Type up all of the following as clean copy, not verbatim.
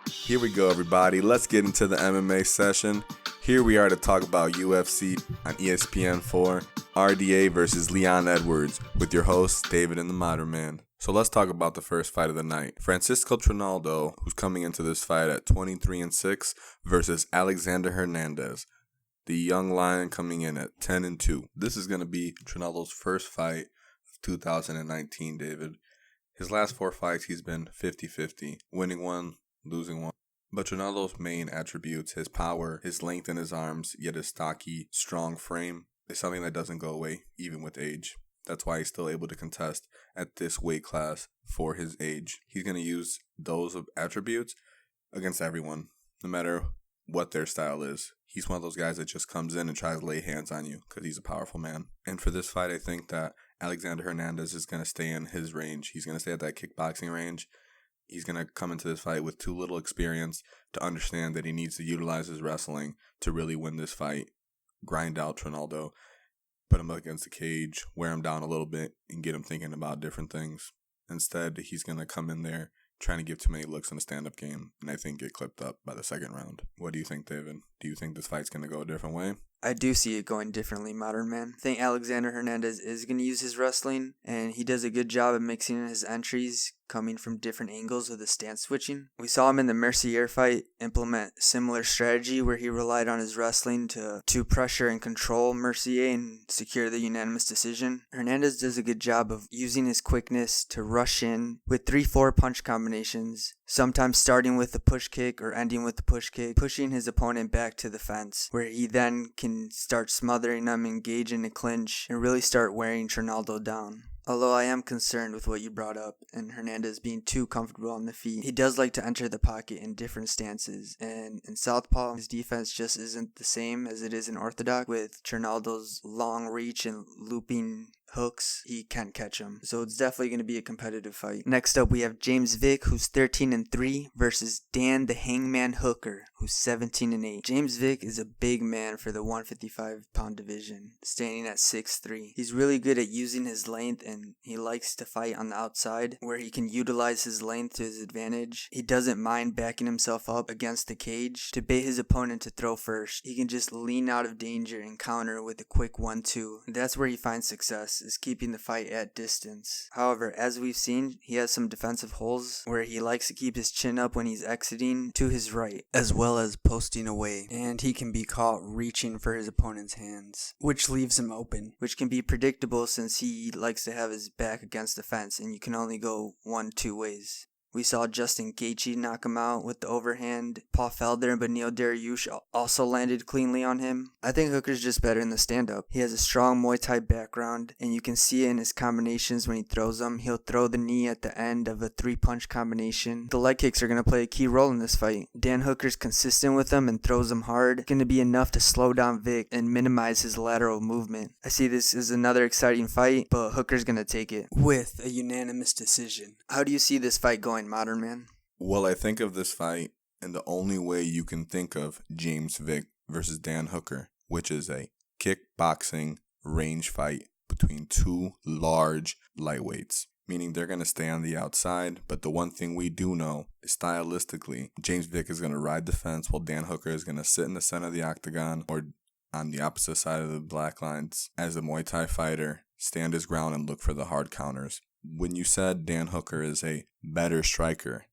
Here we go, everybody. Let's get into the MMA session. Here we are to talk about UFC on ESPN 4, RDA versus Leon Edwards, with your host, David and the Modern Man. So let's talk about the first fight of the night. Francisco Ronaldo, who's coming into this fight at 23-6, versus Alexander Hernandez, the young lion coming in at 10-2. This is going to be Ronaldo's first fight of 2019, David. His last 4 fights, he's been 50-50, winning one, losing one. But Ronaldo's main attributes, his power, his length in his arms, yet his stocky, strong frame, is something that doesn't go away, even with age. That's why he's still able to contest at this weight class for his age. He's going to use those attributes against everyone, no matter what their style is. He's one of those guys that just comes in and tries to lay hands on you because he's a powerful man. And for this fight, I think that Alexander Hernandez is going to stay in his range. He's going to stay at that kickboxing range. He's going to come into this fight with too little experience to understand that he needs to utilize his wrestling to really win this fight, grind out Ronaldo, put him against the cage, wear him down a little bit, and get him thinking about different things. Instead, he's going to come in there trying to give too many looks in a stand-up game, and I think get clipped up by the second round. What do you think, David? Do you think this fight's going to go a different way? I do see it going differently, Modern Man. I think Alexander Hernandez is going to use his wrestling, and he does a good job of mixing in his entries, coming from different angles with the stance switching. We saw him in the Mercier fight implement similar strategy where he relied on his wrestling to pressure and control Mercier and secure the unanimous decision. Hernandez does a good job of using his quickness to rush in with 3-4 punch combinations, sometimes starting with a push kick or ending with a push kick, pushing his opponent back to the fence, where he then can start smothering them, engage in a clinch, and really start wearing Ronaldo down. Although I am concerned with what you brought up and Hernandez being too comfortable on the feet, he does like to enter the pocket in different stances, and in southpaw, his defense just isn't the same as it is in orthodox. With Ronaldo's long reach and looping hooks, he can catch him. So it's definitely going to be a competitive fight. Next up, we have James Vick, who's 13-3, versus Dan the Hangman Hooker, who's 17-8. James Vick is a big man for the 155-pound division, standing at 6'3". He's really good at using his length, and he likes to fight on the outside, where he can utilize his length to his advantage. He doesn't mind backing himself up against the cage to bait his opponent to throw first. He can just lean out of danger and counter with a quick 1-2. That's where he finds success, is keeping the fight at distance. However, as we've seen, he has some defensive holes where he likes to keep his chin up when he's exiting to his right, as well as posting away, and he can be caught reaching for his opponent's hands, which leaves him open, which can be predictable since he likes to have his back against the fence and you can only go 1-2 ways. We saw Justin Gaethje knock him out with the overhand. Paul Felder and Beneil Dariush also landed cleanly on him. I think Hooker's just better in the stand-up. He has a strong Muay Thai background, and you can see it in his combinations when he throws them. He'll throw the knee at the end of a 3-punch combination. The leg kicks are going to play a key role in this fight. Dan Hooker's consistent with them and throws them hard. It's going to be enough to slow down Vic and minimize his lateral movement. I see this as another exciting fight, but Hooker's going to take it with a unanimous decision. How do you see this fight going, Modern Man? Well, I think of this fight in the only way you can think of James Vick versus Dan Hooker, which is a kickboxing range fight between 2 large lightweights, meaning they're going to stay on the outside. But the one thing we do know is stylistically, James Vick is going to ride the fence while Dan Hooker is going to sit in the center of the octagon or on the opposite side of the black lines as a Muay Thai fighter, stand his ground and look for the hard counters. When you said Dan Hooker is a better striker,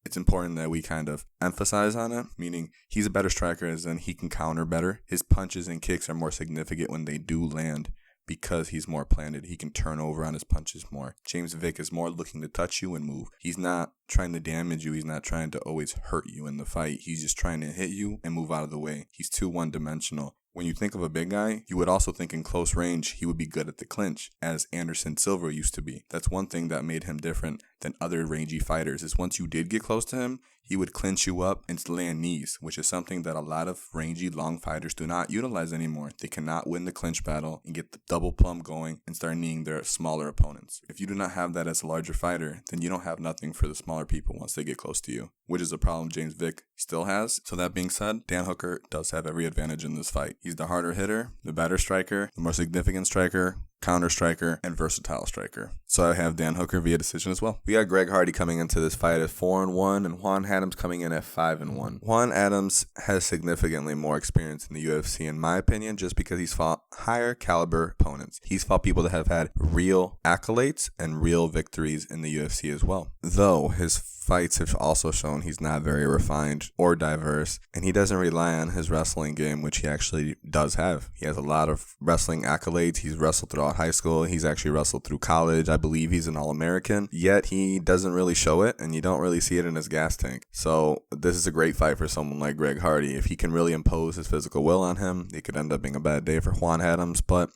it's important that we kind of emphasize on it, meaning he's a better striker as in he can counter better. His punches and kicks are more significant when they do land because he's more planted. He can turn over on his punches more. James Vick is more looking to touch you and move. He's not trying to damage you. He's not trying to always hurt you in the fight. He's just trying to hit you and move out of the way. He's too one-dimensional. When you think of a big guy, you would also think in close range he would be good at the clinch, as Anderson Silva used to be. That's one thing that made him different than other rangy fighters, is once you did get close to him, he would clinch you up and land knees, which is something that a lot of rangy long fighters do not utilize anymore. They cannot win the clinch battle and get the double plumb going and start kneeing their smaller opponents. If you do not have that as a larger fighter, then you don't have nothing for the smaller people once they get close to you, which is a problem James Vick still has. So that being said, Dan Hooker does have every advantage in this fight. He's the harder hitter, the better striker, the more significant striker, counter striker, and versatile striker. So I have Dan Hooker via decision as well. We got Greg Hardy coming into this fight at 4-1 and Juan Adams coming in at 5-1. Juan Adams has significantly more experience in the UFC in my opinion, just because he's fought higher caliber opponents. He's fought people that have had real accolades and real victories in the UFC as well. Though his fights have also shown he's not very refined or diverse, and he doesn't rely on his wrestling game, which he actually does have. He has a lot of wrestling accolades. He's wrestled throughout high school. He's actually wrestled through college. I believe he's an All-American, yet he doesn't really show it, and you don't really see it in his gas tank. So this is a great fight for someone like Greg Hardy. If he can really impose his physical will on him, it could end up being a bad day for Juan Adams, but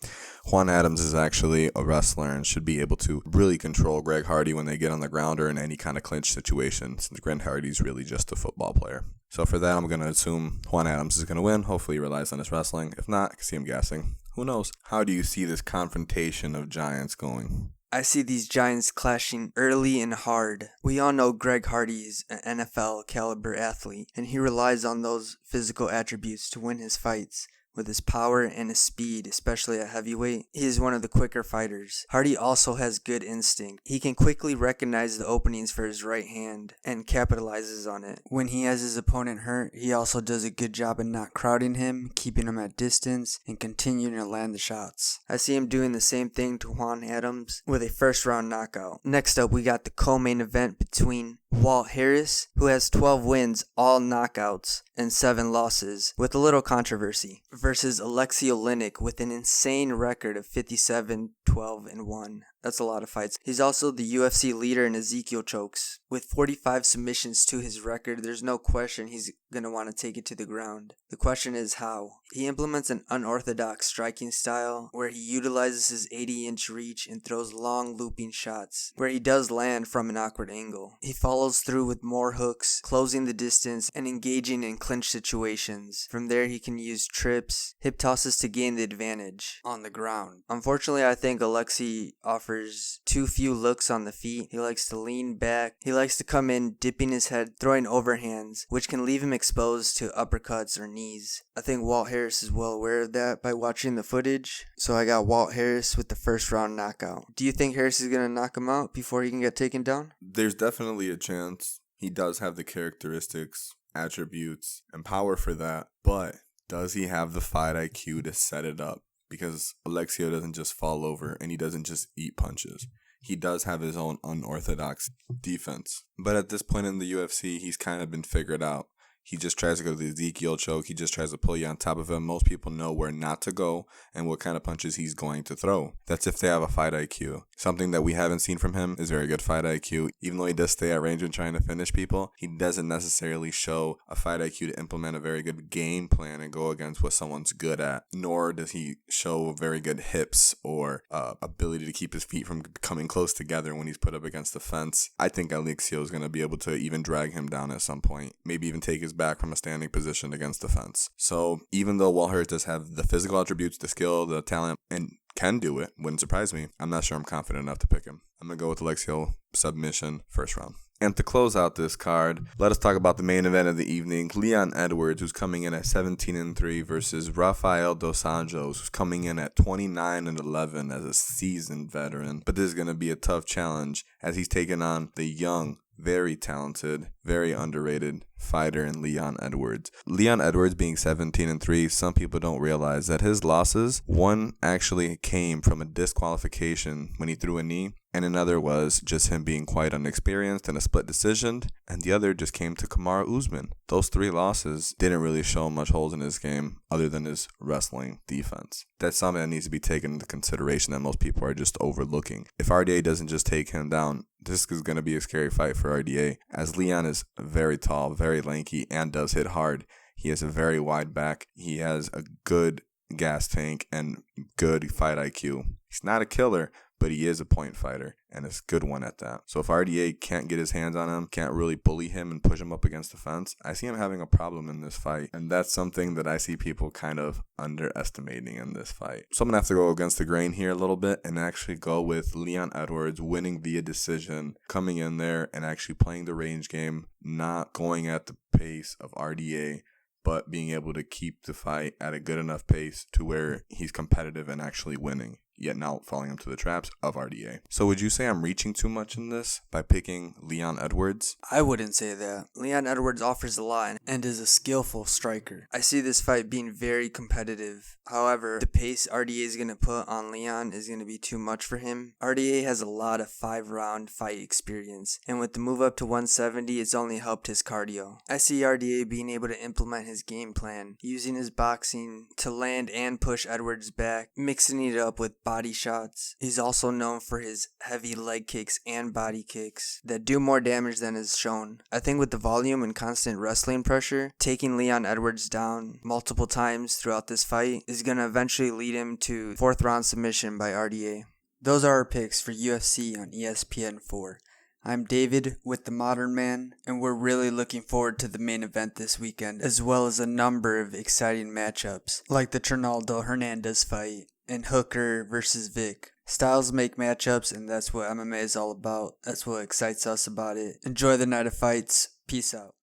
Juan Adams is actually a wrestler and should be able to really control Greg Hardy when they get on the ground or in any kind of clinch situation, since Greg Hardy's really just a football player. So for that, I'm going to assume Juan Adams is going to win. Hopefully he relies on his wrestling. If not, I can see him gassing. Who knows? How do you see this confrontation of giants going? I see these giants clashing early and hard. We all know Greg Hardy is an NFL caliber athlete, and he relies on those physical attributes to win his fights. With his power and his speed, especially at heavyweight, he is one of the quicker fighters. Hardy also has good instinct. He can quickly recognize the openings for his right hand and capitalizes on it. When he has his opponent hurt, he also does a good job in not crowding him, keeping him at distance, and continuing to land the shots. I see him doing the same thing to Juan Adams with a first round knockout. Next up, we got the co-main event between Walt Harris, who has 12 wins, all knockouts, and 7 losses, with a little controversy, versus Alexei Oleinik with an insane record of 57, 12, and 1. That's a lot of fights. He's also the UFC leader in Ezekiel chokes. With 45 submissions to his record, there's no question he's going to want to take it to the ground. The question is how. He implements an unorthodox striking style where he utilizes his 80-inch reach and throws long looping shots, where he does land from an awkward angle. He follows through with more hooks, closing the distance and engaging in clinch situations. From there, he can use trips, hip tosses to gain the advantage on the ground. Unfortunately, I think Alexei offers too few looks on the feet. He likes to lean back. He likes to come in, dipping his head, throwing overhands, which can leave him exposed to uppercuts or knees. I think Walt Harris is well aware of that by watching the footage. So I got Walt Harris with the first round knockout. Do you think Harris is going to knock him out before he can get taken down? There's definitely a chance. He does have the characteristics, attributes, and power for that, but does he have the fight IQ to set it up? Because Alexio doesn't just fall over and he doesn't just eat punches. He does have his own unorthodox defense. But at this point in the UFC, he's kind of been figured out. He just tries to go to the Ezekiel choke. He just tries to pull you on top of him. Most people know where not to go and what kind of punches he's going to throw. That's if they have a fight IQ. Something that we haven't seen from him is very good fight IQ. Even though he does stay at range and trying to finish people, he doesn't necessarily show a fight IQ to implement a very good game plan and go against what someone's good at. Nor does he show very good hips or ability to keep his feet from coming close together when he's put up against the fence. I think Alexio is going to be able to even drag him down at some point. Maybe even take his back from a standing position against the fence. So even though Walt Harris does have the physical attributes, the skill, the talent, and can do it, wouldn't surprise me, I'm not sure I'm confident enough to pick him. I'm going to go with Alexio submission first round. And to close out this card, let us talk about the main event of the evening. Leon Edwards, who's coming in at 17-3 versus Rafael Dos Anjos, who's coming in at 29-11 as a seasoned veteran. But this is going to be a tough challenge as he's taking on the young, very talented, very underrated fighter in Leon Edwards. Leon Edwards being 17-3, some people don't realize that his losses, one actually came from a disqualification when he threw a knee, and another was just him being quite unexperienced in a split decision, and the other just came to Kamaru Usman. Those 3 losses didn't really show much holes in his game other than his wrestling defense. That's something that needs to be taken into consideration that most people are just overlooking. If RDA doesn't just take him down, this is going to be a scary fight for RDA, as Leon is very tall, very lanky, and does hit hard. He has a very wide back. He has a good gas tank and good fight IQ. He's not a killer, but he is a point fighter, and it's a good one at that. So if RDA can't get his hands on him, can't really bully him and push him up against the fence, I see him having a problem in this fight. And that's something that I see people kind of underestimating in this fight. So I'm going to have to go against the grain here a little bit and actually go with Leon Edwards winning via decision, coming in there and actually playing the range game, not going at the pace of RDA, but being able to keep the fight at a good enough pace to where he's competitive and actually winning. yet now falling into the traps of RDA. So would you say I'm reaching too much in this by picking Leon Edwards? I wouldn't say that. Leon Edwards offers a lot and is a skillful striker. I see this fight being very competitive. However, the pace RDA is going to put on Leon is going to be too much for him. RDA has a lot of 5-round fight experience, and with the move up to 170, it's only helped his cardio. I see RDA being able to implement his game plan, using his boxing to land and push Edwards back, mixing it up with body shots. He's also known for his heavy leg kicks and body kicks that do more damage than is shown. I think with the volume and constant wrestling pressure, taking Leon Edwards down multiple times throughout this fight is going to eventually lead him to 4th round submission by RDA. Those are our picks for UFC on ESPN 4. I'm David with the Modern Man, and we're really looking forward to the main event this weekend, as well as a number of exciting matchups, like the Ronaldo Hernandez fight and Hooker versus Vic. Styles make matchups, and that's what MMA is all about. That's what excites us about it. Enjoy the night of fights. Peace out.